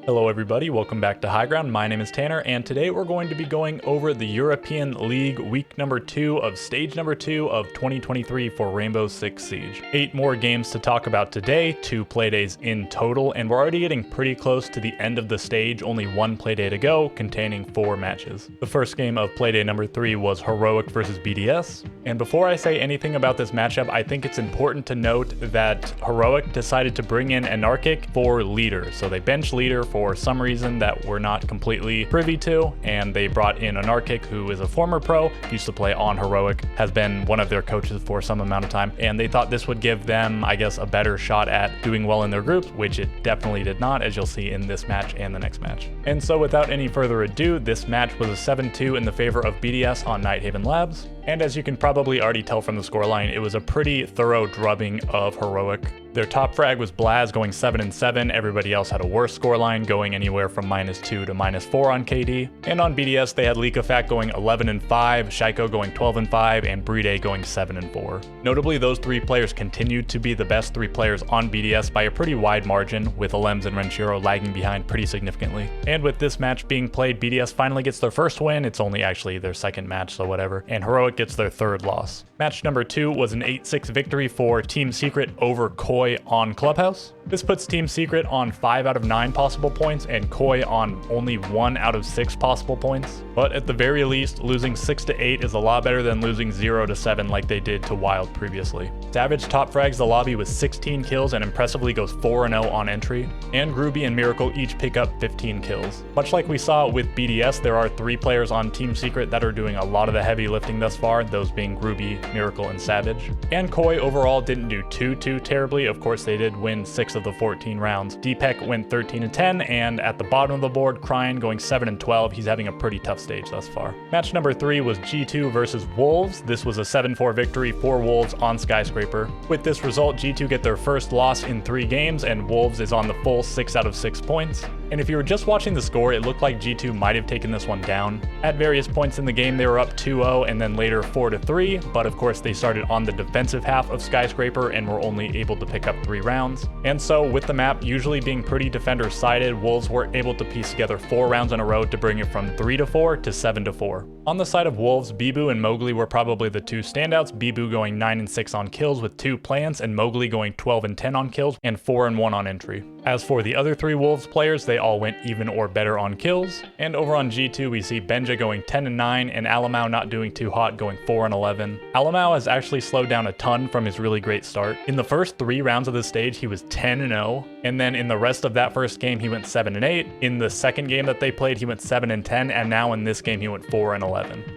Hello everybody, welcome back to High Ground. My name is Tanner, and today we're going to be going over the European League week number 2 of stage number 2 of 2023 for Rainbow Six Siege. 8 more games to talk about today, 2 playdays in total, and we're already getting pretty close to the end of the stage, only 1 playday to go, containing 4 matches. The first game of playday number 3 was Heroic versus BDS, and before I say anything about this matchup, I think it's important to note that Heroic decided to bring in Anarchic for leader, so they bench leader for some reason that we're not completely privy to, and they brought in Anarchic, who is a former pro, used to play on Heroic, has been one of their coaches for some amount of time, and they thought this would give them, I guess, a better shot at doing well in their groups, which it definitely did not, as you'll see in this match and the next match. And so without any further ado, this match was a 7-2 in the favor of BDS on Nighthaven Labs, and as you can probably already tell from the scoreline, it was a pretty thorough drubbing of Heroic. Their top frag was Blaz going 7-7, everybody else had a worse scoreline going anywhere from -2 to -4 on KD. And on BDS they had Leakafact going 11-5, Shaiko going 12-5, and Bride going 7-4. Notably, those 3 players continued to be the best 3 players on BDS by a pretty wide margin, with Alems and Renshiro lagging behind pretty significantly. And with this match being played, BDS finally gets their first win, it's only actually their second match, so whatever, and Heroic gets their 3rd loss. Match number 2 was an 8-6 victory for Team Secret over Koi on Clubhouse. This puts Team Secret on 5 out of 9 possible points and Koi on only 1 out of 6 possible points. But at the very least, losing 6-8 is a lot better than losing 0-7 like they did to Wild previously. Savage top frags the lobby with 16 kills and impressively goes 4-0 on entry, and Groovy and Miracle each pick up 15 kills. Much like we saw with BDS, there are 3 players on Team Secret that are doing a lot of the heavy lifting thus far, those being Groovy, Miracle, and Savage. And Koi overall didn't do too terribly. Of course, they did win 6 of the 14 rounds. Deepak went 13-10, and at the bottom of the board, Cryan going 7-12. He's having a pretty tough stage thus far. Match number 3 was G2 versus Wolves. This was a 7-4 victory for Wolves on Skyscraper. With this result, G2 get their first loss in 3 games, and Wolves is on the full 6 out of 6 points. And if you were just watching the score, it looked like G2 might have taken this one down. At various points in the game, they were up 2-0 and then later 4-3, but of course they started on the defensive half of Skyscraper and were only able to pick up 3 rounds. And so with the map usually being pretty defender-sided, Wolves were able to piece together 4 rounds in a row to bring it from 3-4 to 7-4. On the side of Wolves, Bibu and Mowgli were probably the 2 standouts, Bibu going 9-6 on kills with 2 plants, and Mowgli going 12-10 on kills and 4-1 on entry. As for the other 3 Wolves players, they all went even or better on kills. And over on G2, we see Benja going 10-9 and Alamau not doing too hot, going 4-11. Alamau has actually slowed down a ton from his really great start. In the first 3 rounds of the stage, he was 10-0, and then in the rest of that first game, he went 7-8. In the second game that they played, he went 7-10, and now in this game, he went 4-11.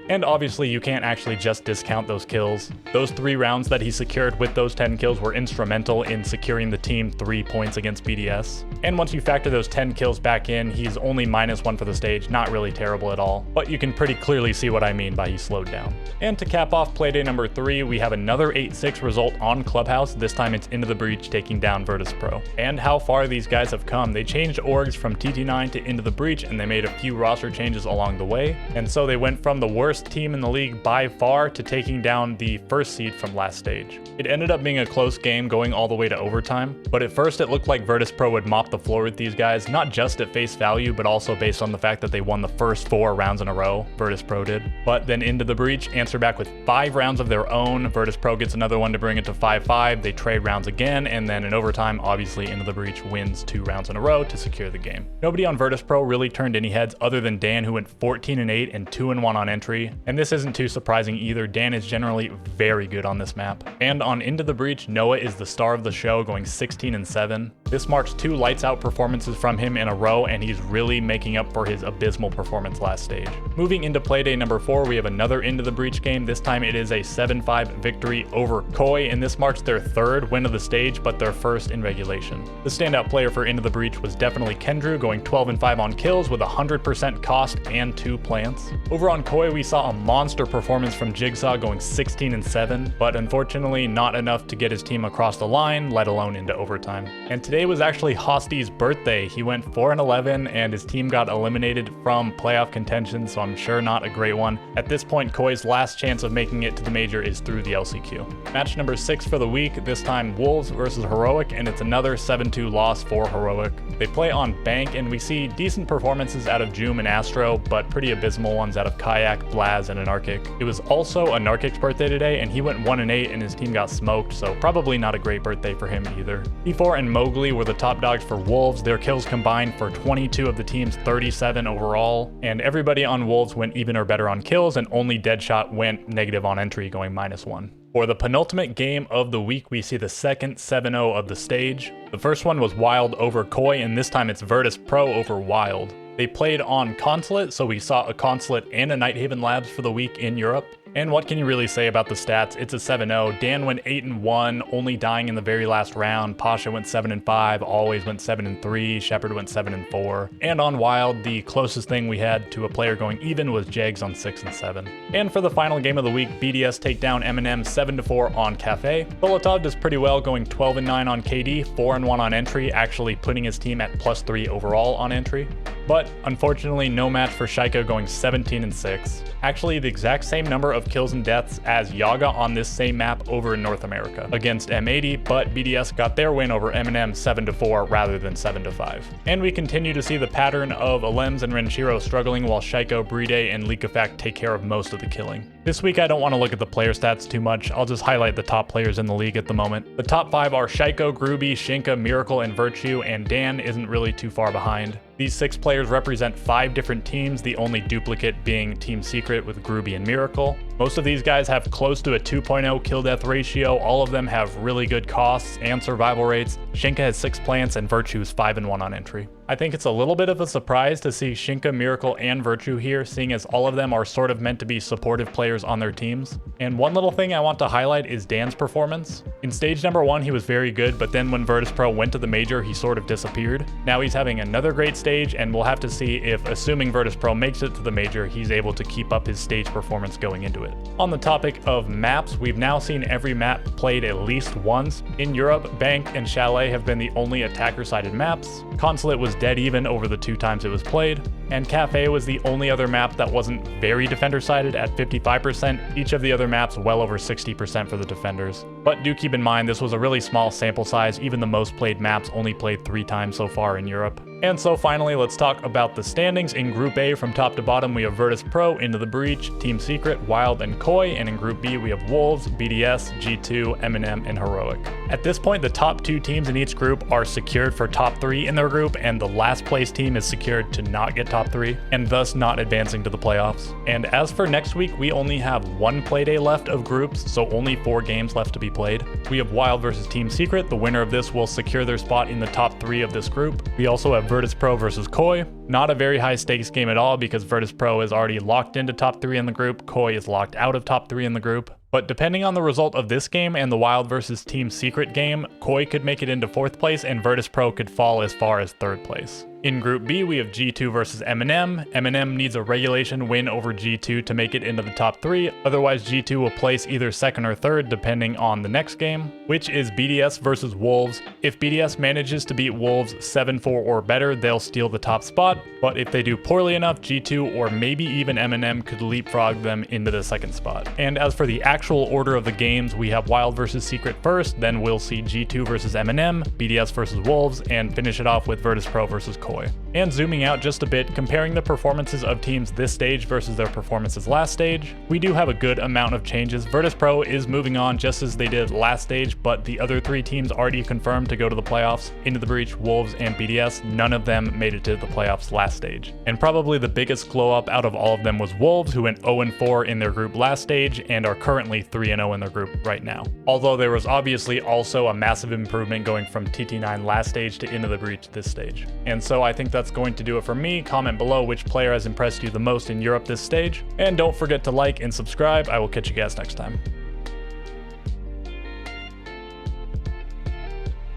And obviously, you can't actually just discount those kills. Those 3 rounds that he secured with those 10 kills were instrumental in securing the team 3 points against BDS. And once you factor those 10 kills back in, he's only -1 for the stage, not really terrible at all. But you can pretty clearly see what I mean by he slowed down. And to cap off playday number 3, we have another 8-6 result on Clubhouse. This time it's Into the Breach taking down Virtus Pro. And how far these guys have come. They changed orgs from TT9 to Into the Breach, and they made a few roster changes along the way. And so they went from the worst team in the league by far to taking down the first seed from last stage. It ended up being a close game going all the way to overtime, but at first it looked like Virtus Pro would mop the floor with these guys, not just at face value, but also based on the fact that they won the first 4 rounds in a row, Virtus Pro did. But then Into the Breach answer back with 5 rounds of their own. Virtus Pro gets another one to bring it to 5-5. They trade rounds again, and then in overtime, obviously Into the Breach wins 2 rounds in a row to secure the game. Nobody on Virtus Pro really turned any heads other than Dan, who went 14-8 and 2-1 on entry. And this isn't too surprising either. Dan is generally very good on this map. And on Into the Breach, Noah is the star of the show, going 16-7. This marks 2 lights out performances from him in a row, and he's really making up for his abysmal performance last stage. Moving into playday number 4, we have another Into the Breach game. This time it is a 7-5 victory over Koi, and this marks their 3rd win of the stage, but their 1st in regulation. The standout player for Into the Breach was definitely Kendrew, going 12-5 on kills with 100% cost and 2 plants. Over on Koi, we saw a monster performance from Jigsaw, going 16-7, but unfortunately not enough to get his team across the line, let alone into overtime. And today was actually Hosty's birthday. He went 4-11 and his team got eliminated from playoff contention, so I'm sure not a great one. At this point, Koi's last chance of making it to the major is through the LCQ. Match number 6 for the week, this time Wolves versus Heroic, and it's another 7-2 3-2 loss for Heroic. They play on Bank, and we see decent performances out of Joom and Astro, but pretty abysmal ones out of Kayak, Blaz, and Anarchic. It was also Anarchic's birthday today, and he went 1-8 and his team got smoked, so probably not a great birthday for him either. P4 and Mowgli were the top dogs for Wolves. Their kills combined for 22 of the team's 37 overall, and everybody on Wolves went even or better on kills, and only Deadshot went negative on entry, going -1. For the penultimate game of the week, we see the second 7-0 of the stage. The first one was Wild over Koi, and this time it's Virtus Pro over Wild. They played on Consulate, so we saw a Consulate and a Nighthaven Labs for the week in Europe. And what can you really say about the stats? It's a 7-0. Dan went 8-1, only dying in the very last round. Pasha went 7-5, Always went 7-3, Shepard went 7-4. And on Wild, the closest thing we had to a player going even was Jags on 6-7. And for the final game of the week, BDS take down M&M 7-4 on Cafe. Bolotov does pretty well, going 12-9 on KD, 4-1 on entry, actually putting his team at +3 overall on entry. But unfortunately, no match for Shaiko, going 17-6. Actually, the exact same number of kills and deaths as Yaga on this same map over in North America against M80, but BDS got their win over M&M 7-4 rather than 7-5. And we continue to see the pattern of Alems and Renshiro struggling while Shaiko, Bride, and Leakafact take care of most of the killing. This week I don't want to look at the player stats too much, I'll just highlight the top players in the league at the moment. The top 5 are Shaiko, Groovy, Shinka, Miracle, and Virtue, and Dan isn't really too far behind. These 6 players represent 5 different teams, the only duplicate being Team Secret with Groovy and Miracle. Most of these guys have close to a 2.0 kill-death ratio, all of them have really good costs and survival rates. Shinka has 6 plants and Virtue is 5-1 on entry. I think it's a little bit of a surprise to see Shinka, Miracle, and Virtue here, seeing as all of them are sort of meant to be supportive players on their teams. And one little thing I want to highlight is Dan's performance. In stage number 1, he was very good, but then when Virtus Pro went to the major, he sort of disappeared. Now he's having another great stage, and we'll have to see if, assuming Virtus Pro makes it to the major, he's able to keep up his stage performance going into it. On the topic of maps, we've now seen every map played at least once. In Europe, Bank and Chalet have been the only attacker-sided maps. Consulate was dead even over the 2 times it was played, and Cafe was the only other map that wasn't very defender-sided at 55%, each of the other maps well over 60% for the defenders. But do keep in mind this was a really small sample size, even the most played maps only played 3 times so far in Europe. And so finally, let's talk about the standings. In Group A, from top to bottom, we have Virtus Pro, Into the Breach, Team Secret, Wild, and Koi, and in Group B, we have Wolves, BDS, G2, M&M, and Heroic. At this point, the top 2 teams in each group are secured for top 3 in their group, and the last place team is secured to not get top 3, and thus not advancing to the playoffs. And as for next week, we only have 1 playday left of groups, so only 4 games left to be played. We have Wild versus Team Secret. The winner of this will secure their spot in the top 3 of this group. We also have Virtus Pro versus Koi. Not a very high stakes game at all because Virtus Pro is already locked into top 3 in the group. Koi is locked out of top 3 in the group. But depending on the result of this game and the Wild versus Team Secret game, Koi could make it into 4th place and Virtus Pro could fall as far as 3rd place. In Group B, we have G2 versus M&M. M&M needs a regulation win over G2 to make it into the top 3, otherwise G2 will place either 2nd or 3rd depending on the next game, which is BDS versus Wolves. If BDS manages to beat Wolves 7-4 or better, they'll steal the top spot, but if they do poorly enough, G2 or maybe even M&M could leapfrog them into the 2nd spot. And as for the actual order of the games, we have Wild versus Secret first, then we'll see G2 versus M&M, BDS versus Wolves, and finish it off with Virtus Pro versus Koi. And zooming out just a bit, comparing the performances of teams this stage versus their performances last stage, we do have a good amount of changes. Virtus Pro is moving on just as they did last stage, but the other 3 teams already confirmed to go to the playoffs, Into the Breach, Wolves, and BDS, none of them made it to the playoffs last stage. And probably the biggest glow up out of all of them was Wolves, who went 0-4 in their group last stage and are currently 3-0 in their group right now. Although there was obviously also a massive improvement going from TT9 last stage to Into the Breach this stage. And so I think that's going to do it for me. Comment below which player has impressed you the most in Europe this stage. And don't forget to like and subscribe. I will catch you guys next time.